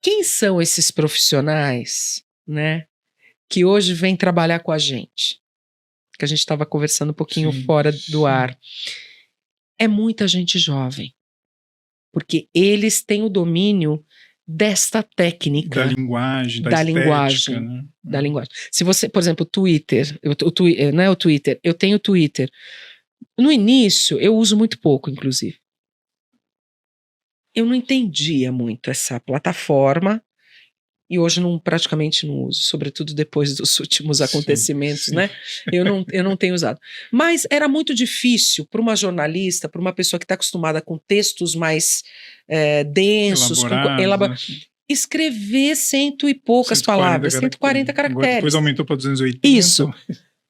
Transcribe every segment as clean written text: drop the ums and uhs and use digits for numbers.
Quem são esses profissionais, né, que hoje vêm trabalhar com a gente? Que a gente estava conversando um pouquinho fora do ar. É muita gente jovem, porque eles têm o domínio desta técnica. Da linguagem, da estética, linguagem, né? Da linguagem. Se você, por exemplo, Twitter, não é o Twitter, eu tenho Twitter. No início, eu uso muito pouco, inclusive. Eu não entendia muito essa plataforma e hoje praticamente não uso, sobretudo depois dos últimos acontecimentos, né? Eu não tenho usado. Mas era muito difícil para uma jornalista, para uma pessoa que está acostumada com textos mais densos, escrever 100 e poucas palavras, 140 caracteres. Depois aumentou para 280. Isso.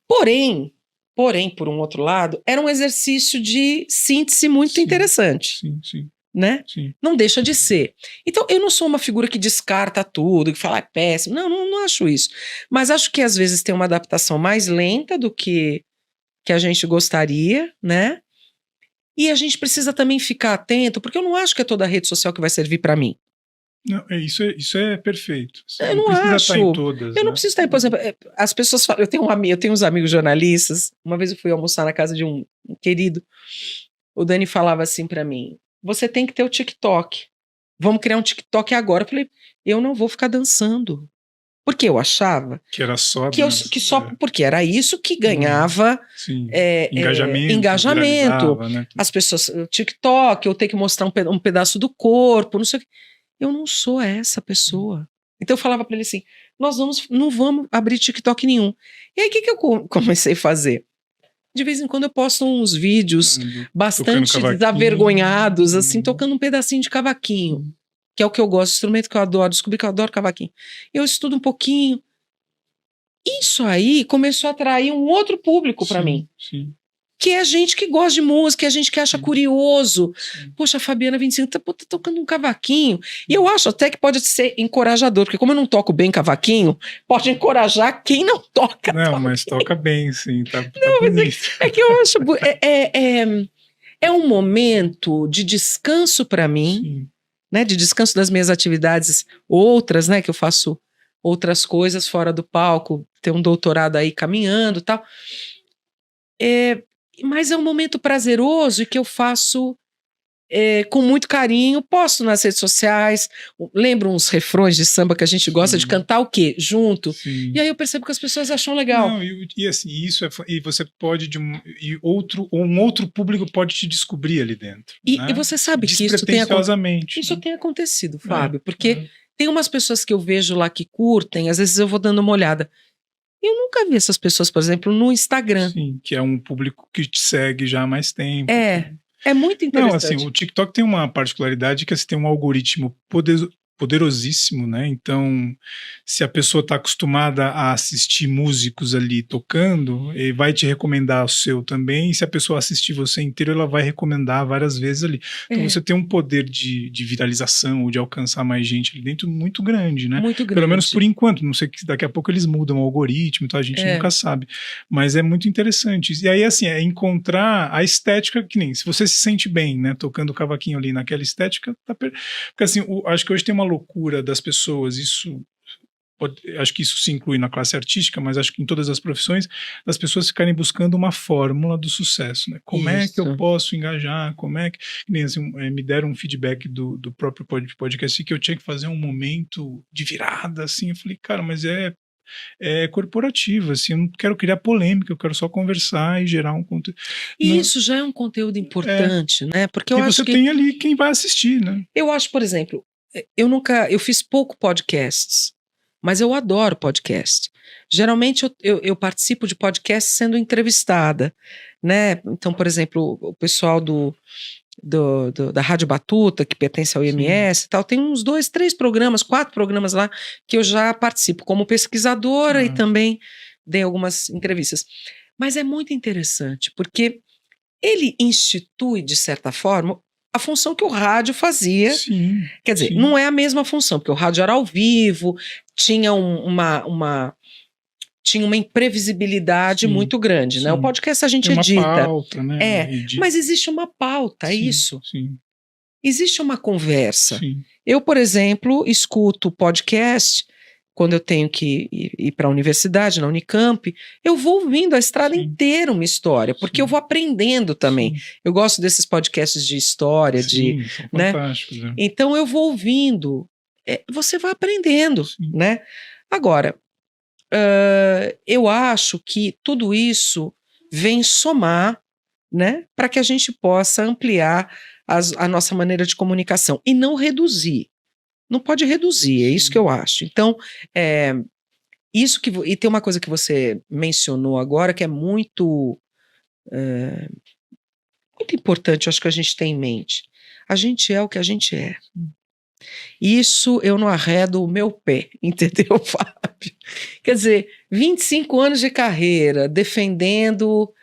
Porém, por um outro lado, era um exercício de síntese muito interessante. Sim. Né? Não deixa de ser. Então, eu não sou uma figura que descarta tudo, que fala é péssimo. Não acho isso. Mas acho que às vezes tem uma adaptação mais lenta do que a gente gostaria, né? E a gente precisa também ficar atento, porque eu não acho que é toda a rede social que vai servir para mim. Não, isso é perfeito. Você eu não precisa estar em todas. Eu não preciso estar em, por exemplo, as pessoas falam, eu tenho uns amigos jornalistas. Uma vez eu fui almoçar na casa de um querido. O Dani falava assim para mim: você tem que ter o TikTok. Vamos criar um TikTok agora. Eu falei, eu não vou ficar dançando. Porque eu achava que era só porque era isso que ganhava engajamento. Né? As pessoas, o TikTok, eu tenho que mostrar um pedaço do corpo, não sei o que. Eu não sou essa pessoa. Então eu falava para ele assim: não vamos abrir TikTok nenhum. E aí o que eu comecei a fazer? De vez em quando eu posto uns vídeos bastante desavergonhados, assim, tocando um pedacinho de cavaquinho, que é o que eu gosto, instrumento que eu adoro, descobri que eu adoro cavaquinho. Eu estudo um pouquinho. Isso aí começou a atrair um outro público para mim. Que é a gente que gosta de música, é a gente que acha curioso. Poxa, a Fabiana 25 tá tocando um cavaquinho. E eu acho até que pode ser encorajador, porque como eu não toco bem cavaquinho, pode encorajar quem não toca. Não, mas toca bem, sim. Tá mas é que eu acho... É um momento de descanso para mim, né? De descanso das minhas atividades outras, né? Que eu faço outras coisas fora do palco, ter um doutorado aí caminhando e tal. Mas é um momento prazeroso e que eu faço com muito carinho, posto nas redes sociais, lembro uns refrões de samba que a gente gosta de cantar o quê? Junto. E aí eu percebo que as pessoas acham legal. Não, e assim, e você pode, um outro público pode te descobrir ali dentro. E você sabe que isso tem acontecido, Fábio, porque tem umas pessoas que eu vejo lá que curtem, às vezes eu vou dando uma olhada. Eu nunca vi essas pessoas, por exemplo, no Instagram. Sim, que é um público que te segue já há mais tempo. É muito interessante. Não, assim, o TikTok tem uma particularidade que tem um algoritmo poderosíssimo, né? Então, se a pessoa está acostumada a assistir músicos ali tocando, ele vai te recomendar o seu também, e se a pessoa assistir você inteiro, ela vai recomendar várias vezes ali. Então você tem um poder de viralização ou de alcançar mais gente ali dentro muito grande, né? Muito grande. Pelo menos por enquanto, não sei que daqui a pouco eles mudam o algoritmo, então a gente nunca sabe. Mas é muito interessante. E aí, assim, é encontrar a estética, que nem, se você se sente bem, né, tocando o cavaquinho ali naquela estética, porque assim, acho que hoje tem uma loucura das pessoas, acho que isso se inclui na classe artística, mas acho que em todas as profissões, das pessoas ficarem buscando uma fórmula do sucesso, né? Como é que eu posso engajar, nem assim, me deram um feedback do próprio podcast que eu tinha que fazer um momento de virada, assim, eu falei, cara, mas é corporativo, assim, eu não quero criar polêmica, eu quero só conversar e gerar um conteúdo. E isso já é um conteúdo importante, né? Porque eu acho você tem ali quem vai assistir, né? Eu acho, por exemplo, eu fiz pouco podcasts, mas eu adoro podcast. Geralmente eu participo de podcast sendo entrevistada, né? Então, por exemplo, o pessoal da Rádio Batuta, que pertence ao IMS e tal, tem uns 2, 3 programas, 4 programas lá que eu já participo como pesquisadora e também dei algumas entrevistas. Mas é muito interessante, porque ele institui, de certa forma, a função que o rádio fazia. Quer dizer, não é a mesma função, porque o rádio era ao vivo, tinha tinha uma imprevisibilidade muito grande, né? O podcast a gente edita. Pauta, né? Mas existe uma pauta, é isso. existe uma conversa. Sim. Eu, por exemplo, escuto podcast quando eu tenho que ir para a universidade, na Unicamp, eu vou ouvindo a estrada inteira uma história, porque eu vou aprendendo também. Sim. Eu gosto desses podcasts de história, Sim, são fantásticos. Né? Então eu vou ouvindo, você vai aprendendo, né? Agora, eu acho que tudo isso vem somar, né, para que a gente possa ampliar a nossa maneira de comunicação e não reduzir. Não pode reduzir, é isso que eu acho. Então, e tem uma coisa que você mencionou agora que é muito importante, eu acho que a gente tem em mente. A gente é o que a gente é. Isso eu não arredo o meu pé, entendeu, Fábio? Quer dizer, 25 anos de carreira, defendendo,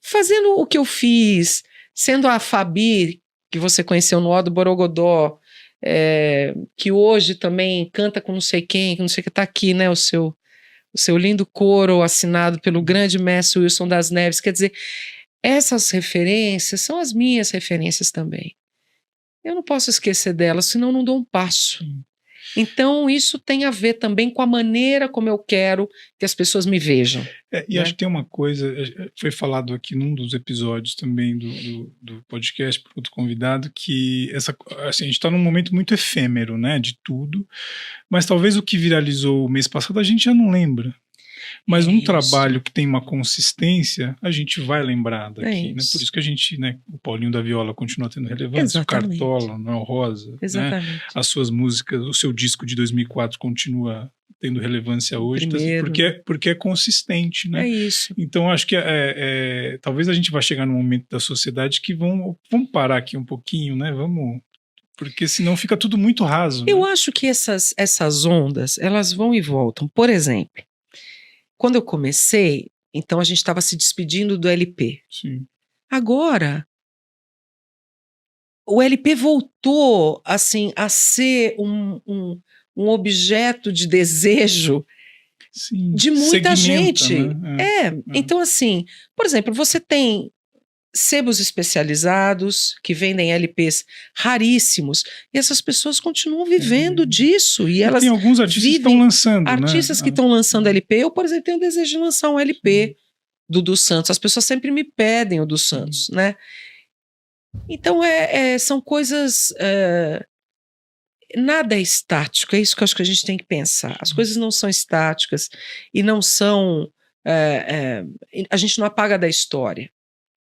fazendo o que eu fiz, sendo a Fabi, que você conheceu no Ó do Borogodó, que hoje também canta com não sei quem, que não sei o que, está aqui, né, o seu lindo coro assinado pelo grande mestre Wilson das Neves. Quer dizer, essas referências são as minhas referências também. Eu não posso esquecer delas, senão não dou um passo. Então, isso tem a ver também com a maneira como eu quero que as pessoas me vejam. E acho que tem uma coisa, foi falado aqui num dos episódios também do podcast por outro convidado, que assim, a gente está num momento muito efêmero, né, de tudo, mas talvez o que viralizou o mês passado a gente já não lembra. Mas um trabalho que tem uma consistência, a gente vai lembrar daqui, né? Por isso que a gente, né, o Paulinho da Viola continua tendo relevância, Exatamente. o Cartola, Noel Rosa, né? As suas músicas, o seu disco de 2004 continua tendo relevância hoje, porque é consistente, né? É isso. Então acho que talvez a gente vá chegar num momento da sociedade que vamos parar aqui um pouquinho, né? Porque senão fica tudo muito raso. Eu acho que essas ondas, elas vão e voltam. Por exemplo, quando eu comecei, então a gente estava se despedindo do LP. Sim. Agora, o LP voltou assim, a ser um objeto de desejo de muita gente. Né? Então assim, por exemplo, você tem sebos especializados que vendem LPs raríssimos e essas pessoas continuam vivendo disso e elas tem alguns artistas que estão lançando, artistas que estão lançando LP. Eu, por exemplo, tenho o desejo de lançar um LP do Santos. As pessoas sempre me pedem o do Santos, né? Então são coisas, nada é estático, é isso que eu acho que a gente tem que pensar. As coisas não são estáticas e não são, a gente não apaga da história,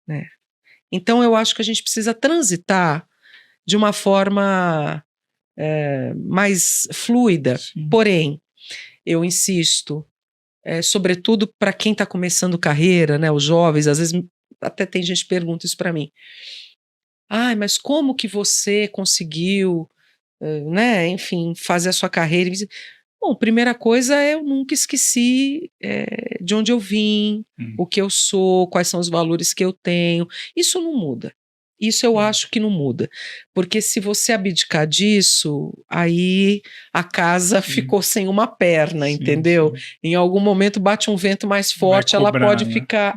né? Então eu acho que a gente precisa transitar de uma forma mais fluida. Sim. Porém, eu insisto, sobretudo para quem está começando carreira, né, os jovens, às vezes até tem gente que pergunta isso para mim. Mas como que você conseguiu, né, enfim, fazer a sua carreira? Bom, primeira coisa eu nunca esqueci de onde eu vim, o que eu sou, quais são os valores que eu tenho. Isso não muda. Isso eu acho que não muda. Porque se você abdicar disso, aí a casa ficou sem uma perna, entendeu? Em algum momento bate um vento mais forte, ela pode ficar...